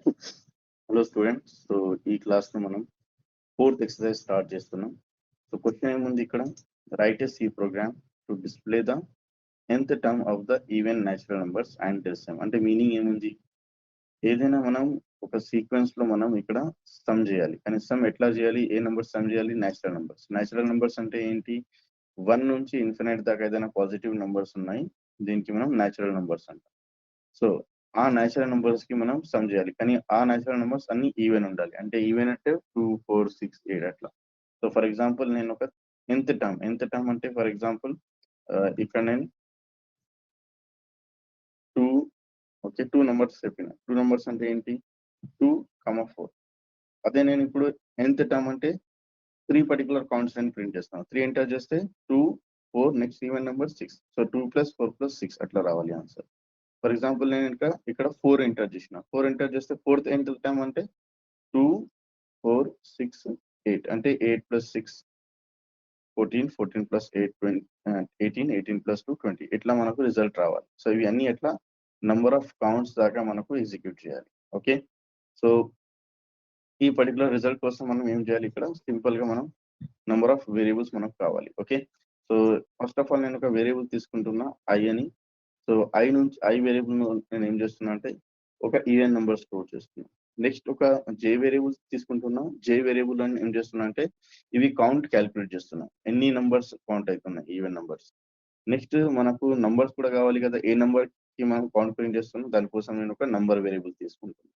Hello students. So ఈ class లో మనం ఫోర్త్ ఎక్సర్సైజ్ స్టార్ట్ చేస్తున్నాం. సో క్వశ్చన్ ఏముంది ఇక్కడ, write a C program to display the nth term of the even natural numbers and decimal. అంటే meaning ఏముంది, ఏదైనా మనం ఒక సీక్వెన్స్ లో మనం ఇక్కడ సమ్ చేయాలి. కానీ సమ్ ఎట్లా చేయాలి, ఏ నెంబర్స్ సమ్ చేయాలి, న్యాచురల్ నెంబర్స్. న్యాచురల్ నెంబర్స్ అంటే ఏంటి, 1 నుంచి ఇన్ఫినైట్ దాకా ఏదైనా పాజిటివ్ నెంబర్స్ ఉన్నాయి, దీనికి మనం న్యాచురల్ నెంబర్స్ అంటాం. సో ఆ న్యాచురల్ నెంబర్స్ కి మనం సమ్ చేయాలి, కానీ ఆ న్యాచురల్ నెంబర్స్ అన్ని ఈవెన్ ఉండాలి. అంటే ఈవెన్ అంటే 2, 4, 6, 8 అట్లా. సో ఫర్ ఎగ్జాంపుల్ నేను ఒక nth టర్మ్ అంటే ఫర్ ఎగ్జాంపుల్ ఇక్కడ నేను 2 2 నెంబర్స్ చెప్పిన. 2 నెంబర్స్ అంటే ఏంటి, 2, 4. అదే నేను ఇప్పుడు nth టర్మ్ అంటే 3 పర్టికులర్ కాన్స్టెంట్ ప్రింట్ చేస్తాను. 3 ఎంటర్ చేస్తే 2, 4, నెక్స్ట్ ఈవెన్ నెంబర్ 6. సో 2 + 4 + 6 అట్లా రావాలి ఆన్సర్. ఫర్ ఎగ్జాంపుల్ నేను ఇక్కడ 4 ఎంటర్ చేసిన. 4 ఎంటర్ చేస్తే ఫోర్త్ nth టర్మ్ అంటే 2, 4, 6, 8. అంటే 8 + 6 14, 14 + 8 20, 18, 18 + 2 20. ఇట్లా మనకు రిజల్ట్ రావాలి. సో ఇవి అన్ని ఎట్లా నంబర్ ఆఫ్ కౌంట్స్ దాకా మనకు ఎగ్జిక్యూట్ చేయాలి. ఓకే, సో ఈ పర్టికులర్ రిజల్ట్ కోసం మనం ఏం చేయాలి, ఇక్కడ సింపుల్ గా మనం నంబర్ ఆఫ్ వేరియబుల్స్ మనకు కావాలి. Okay, so first of all నేను ఒక వేరియబుల్ తీసుకుంటున్నా ఐ అని. సో ఐ నుంచి ఐ వేరియబుల్ నేను ఏం చేస్తున్నా అంటే ఒక ఈవెన్ నెంబర్ స్టోర్ చేస్తున్నా. నెక్స్ట్ ఒక జే వేరియబుల్ తీసుకుంటున్నా. జే వేరియబుల్ అని ఏం చేస్తున్నా అంటే ఇవి కౌంట్ క్యాలిక్యులేట్ చేస్తున్నా, ఎన్ని నంబర్స్ కౌంట్ అవుతున్నాయి ఈవెన్ నంబర్స్. నెక్స్ట్ మనకు నంబర్స్ కూడా కావాలి కదా, ఏ నెంబర్ కి మనం కౌంట్ ప్రింట్ చేస్తున్నాం, దానికోసం నేను ఒక నంబర్ వేరియబుల్ తీసుకుంటున్నాను.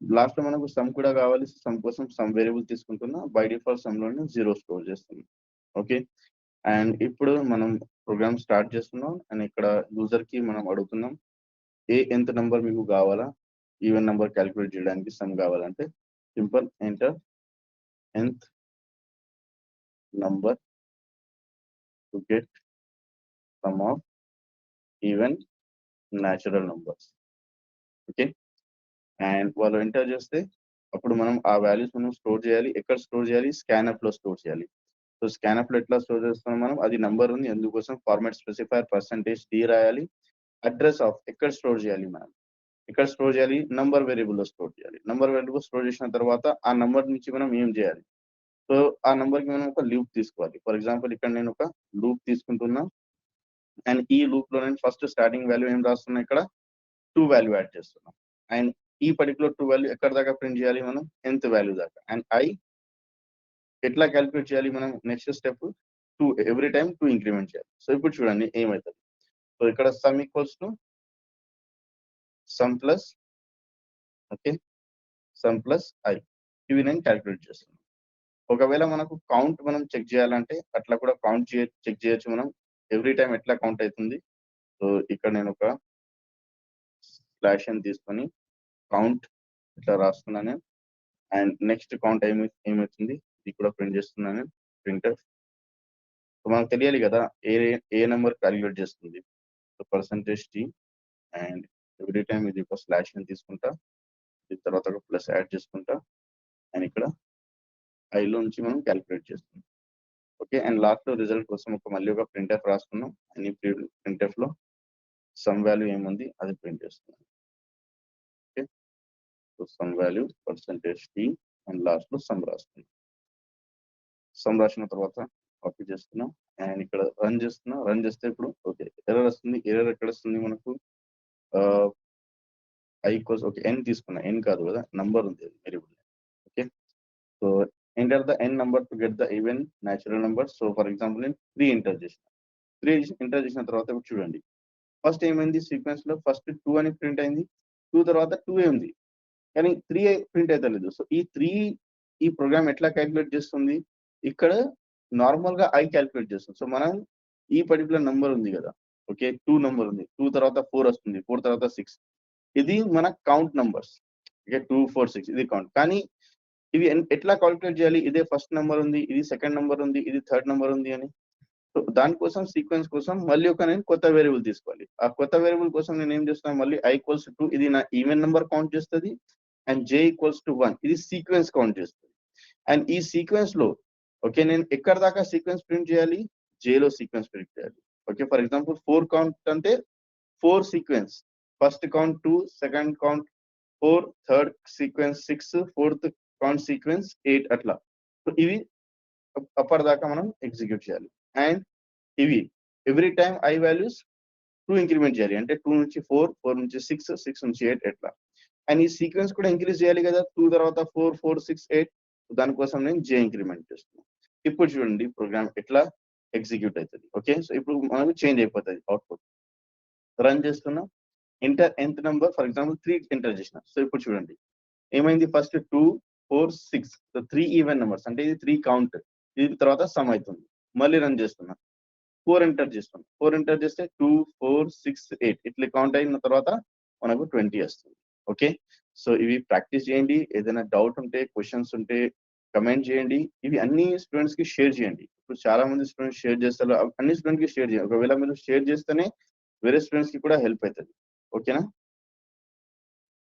లాస్ట్ లో మనకు సమ్ కూడా కావాలి, సమ్ కోసం సమ్ వేరియబుల్ తీసుకుంటున్నా. బై డిఫాల్ట్ సమ్ లోనే 0 స్టోర్ చేస్తున్నాం. ఓకే, అండ్ ఇప్పుడు మనం ప్రోగ్రామ్ స్టార్ట్ చేస్తున్నాం. అండ్ ఇక్కడ యూజర్ కి మనం అడుగుతున్నాం nth నంబర్ మీకు కావాలా, ఈవెన్ నంబర్ క్యాలిక్యులేట్ చేయడానికి సమ్ కావాలంటే simple enter nth number to get some of even natural numbers. Okay, and వాళ్ళు ఎంటర్ చేస్తే అప్పుడు మనం ఆ వాల్యూస్ మనం స్టోర్ చేయాలి. ఎక్కడ స్టోర్ చేయాలి, స్కాన్అప్ లో స్టోర్ చేయాలి. సో స్కాన్అప్ లో ఎట్లా స్టోర్ చేస్తున్నాం మనం, అది నంబర్ ఉంది, అందుకోసం ఫార్మాట్ స్పెసిఫైర్ %d రాయాలి. అడ్రస్ ఆఫ్ ఎక్కడ స్టోర్ చేయాలి, మనం ఇక్కడ స్టోర్ చేయాలి, నంబర్ వేరియబుల్ లో స్టోర్ చేయాలి. నంబర్ వేరియబుల్ స్టోర్ చేసిన తర్వాత ఆ నంబర్ నుంచి మనం ఏం చేయాలి, సో ఆ నంబర్ కి మనం ఒక లూప్ తీసుకోవాలి. ఫర్ ఎగ్జాంపుల్ ఇక్కడ నేను ఒక లూప్ తీసుకుంటున్నా. అండ్ ఈ లూప్ లో నేను ఫస్ట్ స్టార్టింగ్ వాల్యూ ఏం రాస్తున్నా, ఇక్కడ 2 వాల్యూ యాడ్ చేస్తున్నాం. అండ్ ఈ పర్టికులర్ 2 వాల్యూ ఎక్కడ దాకా ప్రింట్ చేయాలి, మనం nth వాల్యూ దాకా. అండ్ ఐ ఎట్లా క్యాలిక్యులేట్ చేయాలి, మనం next step 2 every time 2 increment చేయాలి. సో ఇప్పుడు చూడండి ఏమవుతుంది. సో ఇక్కడ some equals to sum plus, okay, sum plus I, ఇవి నేను క్యాలిక్యులేట్ చేస్తున్నాను. ఒకవేళ మనకు కౌంట్ మనం చెక్ చేయాలంటే అట్లా కూడా కౌంట్ చెక్ చేయొచ్చు మనం. ఎవ్రీ టైం ఎట్లా కౌంట్ అవుతుంది, సో ఇక్కడ నేను ఒక స్లాష్ అని తీసుకొని కౌంట్ ఇట్లా రాస్తున్నాను. అండ్ నెక్స్ట్ కౌంట్ ఏమవుతుంది ఇది కూడా ప్రింట్ చేస్తున్నాను, ప్రింటర్. సో మనకు తెలియాలి కదా ఏ నెంబర్ క్యాలిక్యులేట్ చేస్తుంది. So %t and every time ఇది ఒక స్లాష్ అని తీసుకుంటా, దీని తర్వాత ఒక ప్లస్ యాడ్ చేసుకుంటా. అండ్ ఇక్కడ ఐలో నుంచి మనం క్యాలిక్యులేట్ చేస్తున్నాం. ఓకే, అండ్ లాస్ట్ లో రిజల్ట్ కోసం మళ్ళీ ఒక ప్రింట్ఎఫ్ రాసుకున్నాం. అండ్ ఈ ప్రింట్ఎఫ్ లో సమ్ వాల్యూ ఏముంది అది ప్రింట్ చేస్తున్నాం. Okay, so some value %t and last లో సమ్ రాస్తున్నాం. సమ్ రాసిన తర్వాత కాపీ చేస్తున్నాం. అండ్ ఇక్కడ రన్ చేస్తున్నా. రన్ చేస్తే ఇప్పుడు ఓకే ఎర్రర్ వస్తుంది. ఎర్రర్ ఎక్కడ వస్తుంది మనకు, ఐ ఈక్వల్స్ ఓకే n తీసుకున్నా, n కాదు కదా, నంబర్ ఉంది variable. Okay, so enter the n number to get the even natural number. So for example నేను 3 ఎంటర్ చేసిన. 3 ఎంటర్ చేసిన తర్వాత ఇప్పుడు చూడండి ఫస్ట్ ఏమైంది, సీక్వెన్స్ లో ఫస్ట్ 2 అని ప్రింట్ అయింది. 2 తర్వాత 2 ఉంది, కానీ 3 ప్రింట్ అయితే లేదు. సో ఈ 3 ఈ ప్రోగ్రామ్ ఎట్లా క్యాలిక్యులేట్ చేస్తుంది, ఇక్కడ నార్మల్ గా ఐ క్యాలిక్యులేట్ చేస్తుంది. సో మనం ఈ పర్టికులర్ నంబర్ ఉంది కదా, ఓకే 2 నంబర్ ఉంది, 2 తర్వాత 4 వస్తుంది, 4 తర్వాత 6, ఇది మన కౌంట్ నంబర్స్. ఓకే 2, 4, 6 ఇది కౌంట్. కానీ ఇవి ఎట్లా క్యాలిక్యులేట్ చేయాలి, ఇదే ఫస్ట్ నెంబర్ ఉంది, ఇది సెకండ్ నెంబర్ ఉంది, ఇది థర్డ్ నెంబర్ ఉంది అని. సో దానికోసం సీక్వెన్స్ కోసం మళ్ళీ ఒక నేను కొత్త వేరియబుల్ తీసుకోవాలి. ఆ కొత్త వేరియబుల్ కోసం నేను ఏం చేస్తాను, మళ్ళీ i = 2 ఇది నా ఈవెన్ నెంబర్ కౌంట్ చేస్తుంది. అండ్ j = 1 ఇది సీక్వెన్స్ కౌంట్ చేస్తుంది. అండ్ ఈ సీక్వెన్స్ లో ఓకే నేను ఎక్కడ దాకా సీక్వెన్స్ ప్రింట్ చేయాలి, j లో సీక్వెన్స్ ప్రింట్ చేయాలి. ఓకే ఫర్ ఎగ్జాంపుల్ 4 కౌంట్ అంటే 4 sequence, first count 2, second count 4, third sequence 6, fourth count sequence 8 అట్లా. సో ఇవి అప్పర్ దాకా మనం ఎగ్జిక్యూట్ చేయాలి. అండ్ ఇవి every time I values 2 increment చేయాలి. అంటే 2 నుంచి 4, 4 నుంచి 6, 6 నుంచి 8 ఎట్లా. అండ్ ఈ సీక్వెన్స్ కూడా ఇంక్రీజ్ చేయాలి కదా, 2 తర్వాత 4, 4, 6, 8. దానికోసం నేను జే ఇంక్రిమెంట్ చేస్తున్నాను. ఇప్పుడు చూడండి ప్రోగ్రామ్ ఎట్లా ఎగ్జిక్యూట్ అవుతుంది. ఓకే, సో ఇప్పుడు మనకు చేంజ్ అయిపోతుంది అవుట్పుట్. రన్ చేస్తున్నా, enter nth number, for example 3 enter చేసిన. సో ఇప్పుడు చూడండి ఏమైంది, ఫస్ట్ 2, 4, 6, సో 3 ఈవెన్ నెంబర్స్, అంటే ఇది 3 కౌంట్, ఇది తర్వాత సమ్ అవుతుంది. మళ్ళీ రన్ చేస్తున్నా, 4 ఎంటర్ చేస్తున్నా, 4 ఎంటర్ చేస్తే 2, 4, 6, 8 ఇట్లా కౌంట్ అయిన తర్వాత మనకు 20 వస్తుంది. ఓకే, సో ఇవి ప్రాక్టీస్ చేయండి. ఏదైనా డౌట్ ఉంటే, క్వశ్చన్స్ ఉంటే కమెంట్ చేయండి. ఇవి అన్ని స్టూడెంట్స్ కి షేర్ చేయండి. ఇప్పుడు చాలా మంది స్టూడెంట్స్ షేర్ చేస్తారు, అన్ని స్టూడెంట్స్ కి షేర్ చేయండి. ఒకవేళ మీరు షేర్ చేస్తేనే వేరే స్టూడెంట్స్ కి కూడా హెల్ప్ అవుతుంది. ఓకేనా?